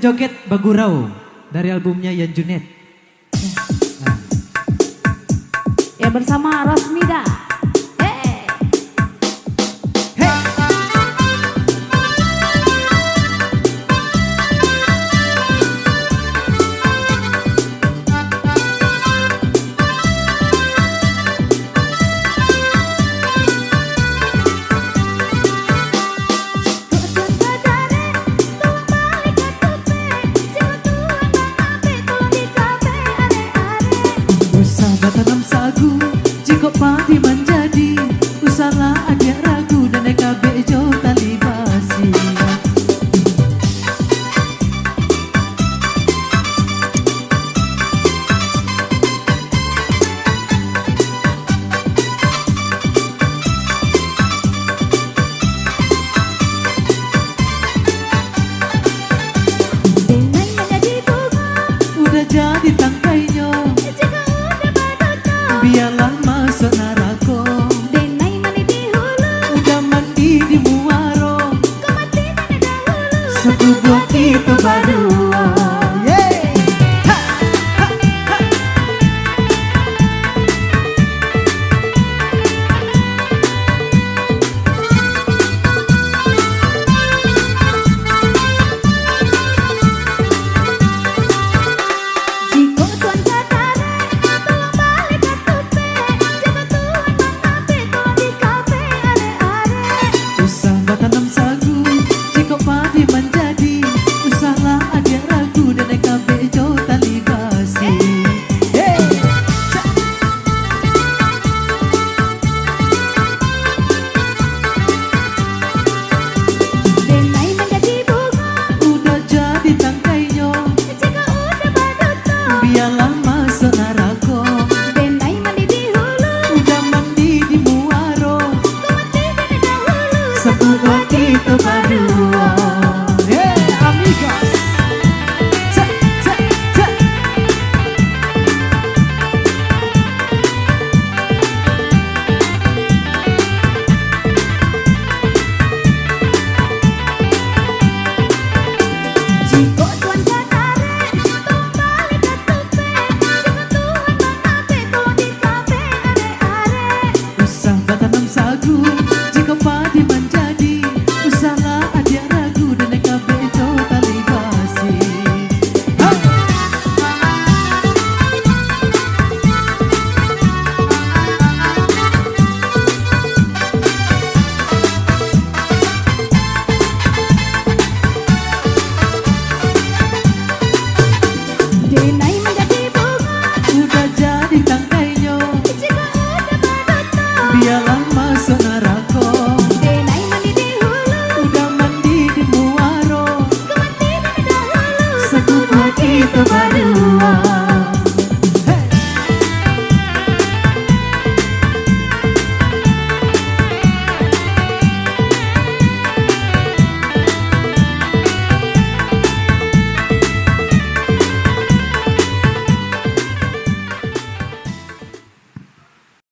joget Bagurau dari albumnya Yan Junet. Ya bersama Rosmida. Tanam sagu, jika padi menjadi usaha ada ragu dan ekabe jo tali basi. Denai menjadi bunga, udah jadi tangkainya. Biarlah masuk neraka. Denai mandi di hulu, udah mandi di muaro. kau mati mana dahulu. Satu buah kita berdua. Tanam sagu, jika padi menjadi usaha ada ragu dan ekabe jo tali basi. Denai menjadi bunga, udah jadi tangkainya. jika udah baduto. Biarlah masuk neraka. Denai mandi di hulu, udah mandi di muaro. kau mati mana dahulu. Satu buah kita berdua. Amigos. Cek, cek, cek. Jika Tuhan katare, tolong balik ke tupe. Jika Tuhan mengape, tolong di kafe are-are. Usah tanam sagu, jika padi menjadi usaha ada ragu dan ekabe jo tali basi. Denai menjadi bunga, udah jadi tangkainya. jika udah baduto. Biarlah masuk neraka. Denai mandi di hulu, udah mandi di muaro. kau mati mana dahulu. Satu buah kita